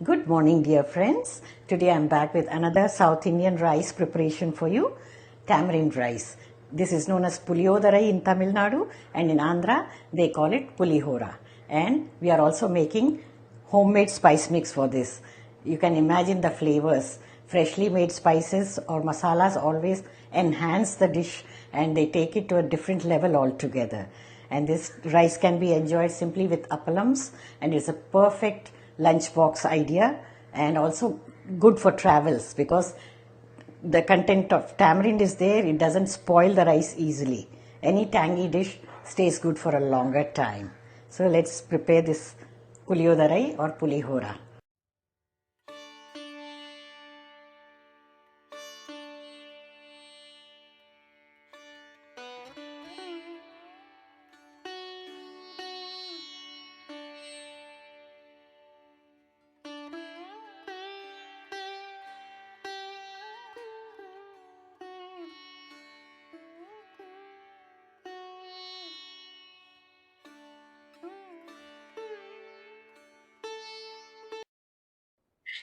Good morning, dear friends. Today I'm back with another South Indian rice preparation for you, tamarind rice. This is known as Puliyodharai in Tamilnadu, and in Andhra they call it Pulihora. And we are also making homemade spice mix for this. You can imagine the flavors. Freshly made spices or masalas always enhance the dish and they take it to a different level altogether. And this rice can be enjoyed simply with appalams, and it's a perfect lunchbox idea and also good for travels because the content of tamarind is there. It doesn't spoil the rice easily. Any tangy dish stays good for a longer time. So let's prepare this Puliyodarai or Pulihora.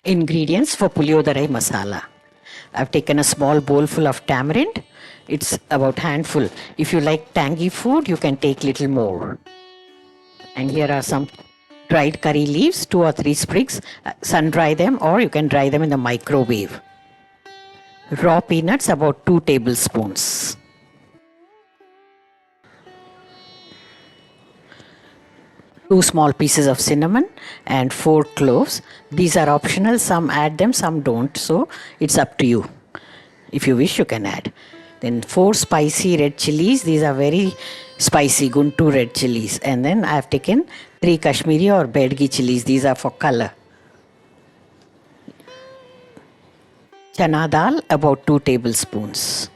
Ingredients for Puliyodharai masala. I've taken a small bowl full of tamarind. It's about handful. If you like tangy food, you can take little more. And here are some dried curry leaves, 2 or 3 sprigs. Sun dry them or you can dry them in the microwave. Raw peanuts, about 2 tablespoons. Two small pieces of cinnamon and 4 cloves. These are optional. Some add them, some don't. So it's up to you. If you wish, you can add. Then 4 spicy red chillies. These are very spicy Guntur red chillies. And then I have taken 3 Kashmiri or Byadgi chillies. These are for color. Chana dal, about 2 tablespoons.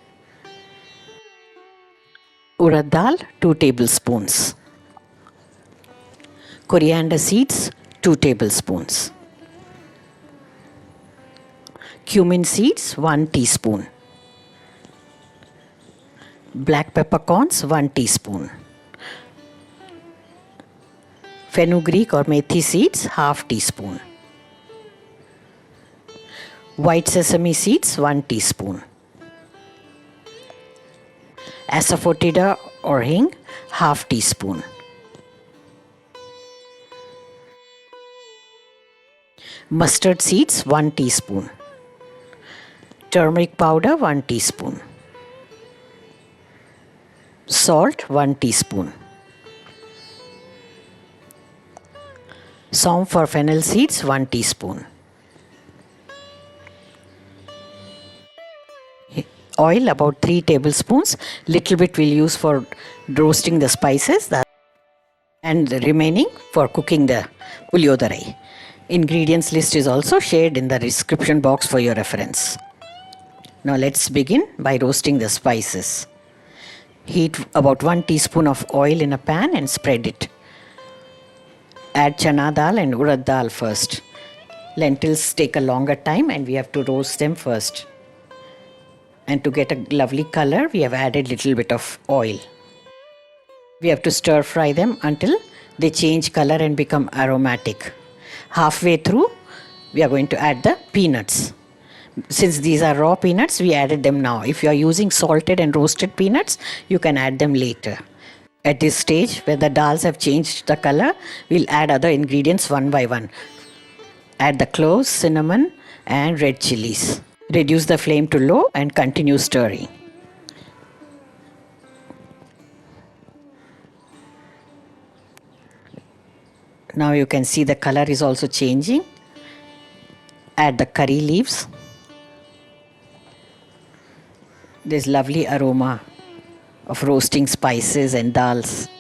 Urad dal, 2 tablespoons. Coriander seeds, 2 tablespoons. Cumin seeds, 1 teaspoon. Black peppercorns, 1 teaspoon. Fenugreek or methi seeds, half teaspoon. White sesame seeds, 1 teaspoon. Asafoetida or hing, half teaspoon. Mustard seeds, 1 teaspoon. Turmeric powder, 1 teaspoon. Salt, 1 teaspoon. Saum for fennel seeds, 1 teaspoon. Oil, about 3 tablespoons. Little bit we'll use for roasting the spices and the remaining for cooking the Puliyodharai. Ingredients list is also shared in the description box for your reference. Now let's begin by roasting the spices. Heat about 1 teaspoon of oil in a pan and spread it. Add chana dal and urad dal first. Lentils take a longer time and we have to roast them first. And to get a lovely color, we have added little bit of oil. We have to stir fry them until they change color and become aromatic. Halfway through, we are going to add the peanuts. Since these are raw peanuts, we added them now. If you are using salted and roasted peanuts, you can add them later. At this stage, when the dals have changed the color, we'll add other ingredients one by one. Add the cloves, cinnamon and red chillies. Reduce the flame to low and continue stirring. Now you can see the color is also changing. Add the curry leaves. There's lovely aroma of roasting spices and dals.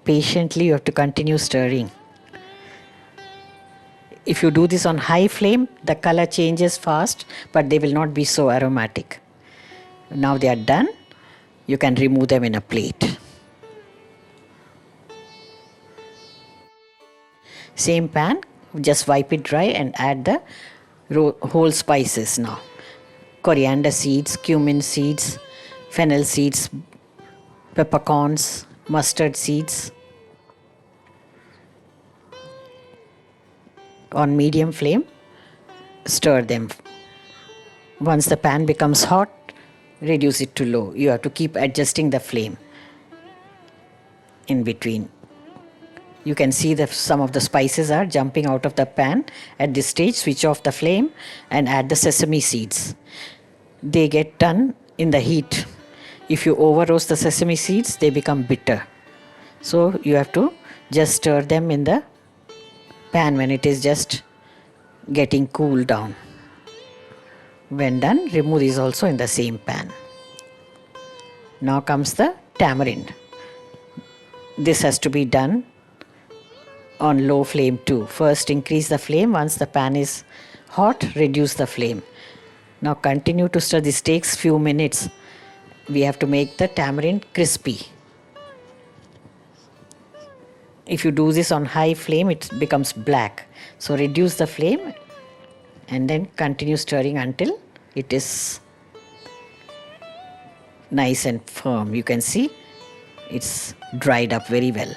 Patiently you have to continue stirring. If you do this on high flame, the color changes fast, but they will not be so aromatic. Now they are done. You can remove them in a plate. Same pan, just wipe it dry and add the whole spices now. Coriander seeds, cumin seeds, fennel seeds, peppercorns, mustard seeds. On medium flame, stir them. Once the pan becomes hot, reduce it to low. You have to keep adjusting the flame in between. You can see that some of the spices are jumping out of the pan. At this stage, switch off the flame and add the sesame seeds. They get done in the heat. If you over roast the sesame seeds, they become bitter. So you have to just stir them in the pan when it is just getting cooled down. When done, remove these also in the same pan. Now comes the tamarind. This has to be done on low flame too. First increase the flame. Once the pan is hot, reduce the flame. Now continue to stir. This takes few minutes. We have to make the tamarind crispy. If you do this on high flame, it becomes black. So reduce the flame and then continue stirring until it is nice and firm. You can see it's dried up very well.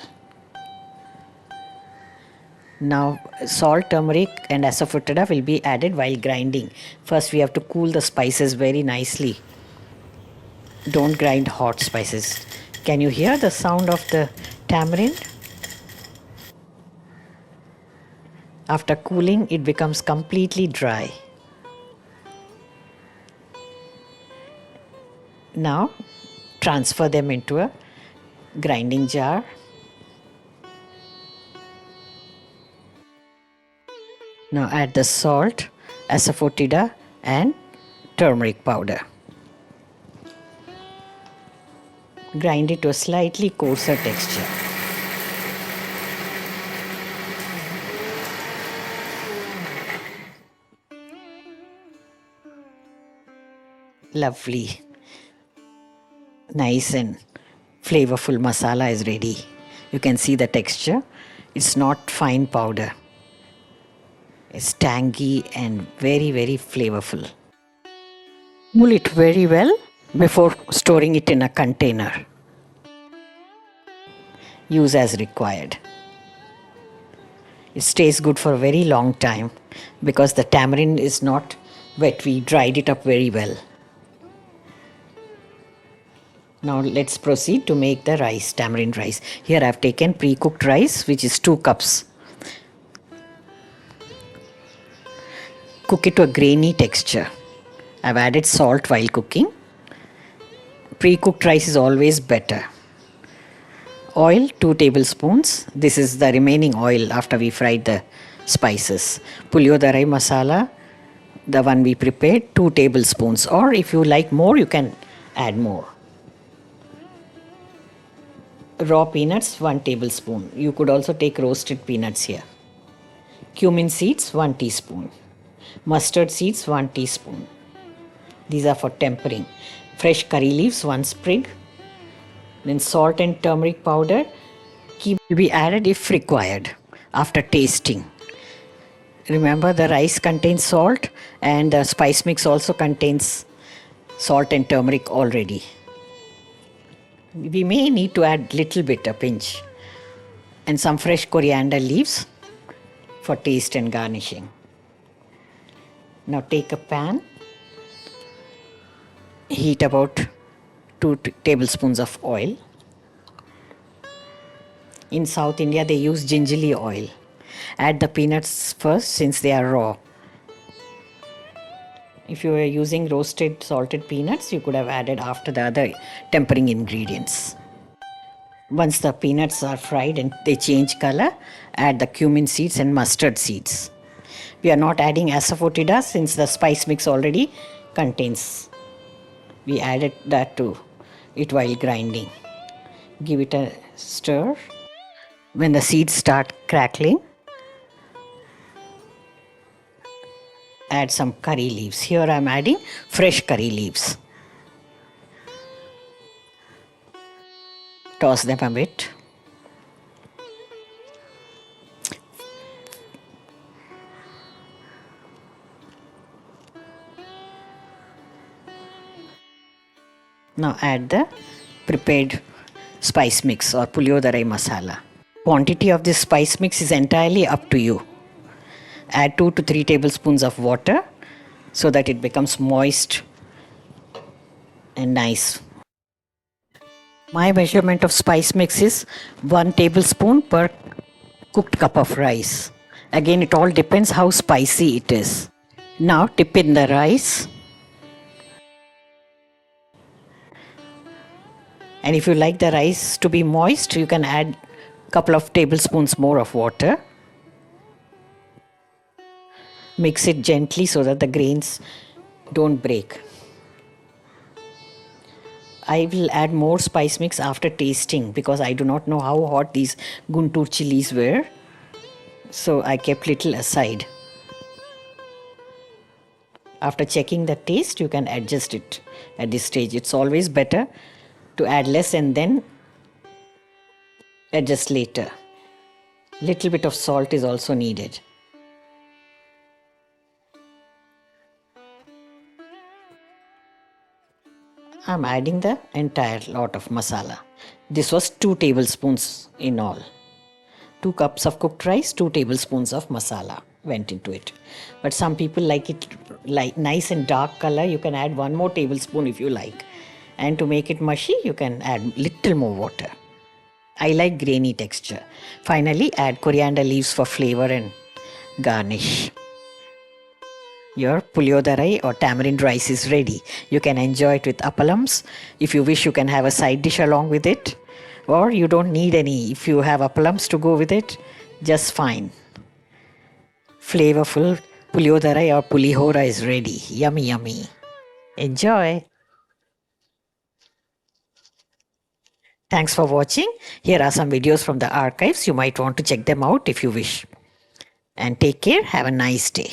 Now salt, turmeric and asafoetida will be added while grinding. First we have to cool the spices very nicely. Don't grind hot spices. Can you hear the sound of the tamarind? After cooling, it becomes completely dry. Now transfer them into a grinding jar. Now add the salt, asafoetida and turmeric powder. Grind it to a slightly coarser texture. Lovely, nice and flavorful masala is ready. You can see the texture. It's not fine powder. It's tangy and very, very flavorful. Cool it very well before storing it in a container. Use as required. It stays good for a very long time because the tamarind is not wet. We dried it up very well. Now let's proceed to make the rice, tamarind rice. Here I have taken pre-cooked rice, which is 2 cups. Cook it to a grainy texture. I've added salt while cooking. Pre-cooked rice is always better. Oil 2 tablespoons. This is the remaining oil after we fried the spices. Puliyodharai masala, the one we prepared, 2 tablespoons. Or if you like more, you can add more. Raw peanuts 1 tablespoon. You could also take roasted peanuts here. Cumin seeds 1 teaspoon. Mustard seeds 1 teaspoon. These are for tempering. Fresh curry leaves 1 sprig. Then salt and turmeric powder will be added if required after tasting. Remember, the rice contains salt and the spice mix also contains salt and turmeric already. We may need to add little bit, a pinch, and some fresh coriander leaves for taste and garnishing. Now take a pan, heat about 2 tablespoons of oil. In South India they use gingerly oil. Add the peanuts first since they are raw. If you are using roasted salted peanuts, you could have added after the other tempering ingredients. Once the peanuts are fried and they change color, add the cumin seeds and mustard seeds. We are not adding asafoetida since the spice mix already contains. We added that to it while grinding. Give it a stir. When the seeds start crackling, add some curry leaves. Here I am adding fresh curry leaves. Toss them a bit. Now add the prepared spice mix or Puliyodarai masala. Quantity of this spice mix is entirely up to you. Add 2 to 3 tablespoons of water so that it becomes moist and nice. My measurement of spice mix is 1 tablespoon per cooked cup of rice. Again, it all depends how spicy it is. Now dip in the rice. And if you like the rice to be moist, you can add a couple of tablespoons more of water. Mix it gently so that the grains don't break. I will add more spice mix after tasting because I do not know how hot these Guntur chillies were. So I kept little aside. After checking the taste, you can adjust it at this stage. It's always better to add less and then adjust later. Little bit of salt is also needed. I'm adding the entire lot of masala. This was 2 tablespoons in all. 2 cups of cooked rice, 2 tablespoons of masala went into it. But some people like it like nice and dark color. You can add 1 more tablespoon if you like. And to make it mushy, you can add little more water. I like grainy texture. Finally, add coriander leaves for flavor and garnish. Your Puliyodharai or tamarind rice is ready. You can enjoy it with appalams. If you wish, you can have a side dish along with it. Or you don't need any. If you have appalams to go with it, just fine. Flavorful Puliyodharai or Pulihora is ready. Yummy, yummy. Enjoy. Thanks for watching. Here are some videos from the archives. You might want to check them out if you wish. And take care. Have a nice day.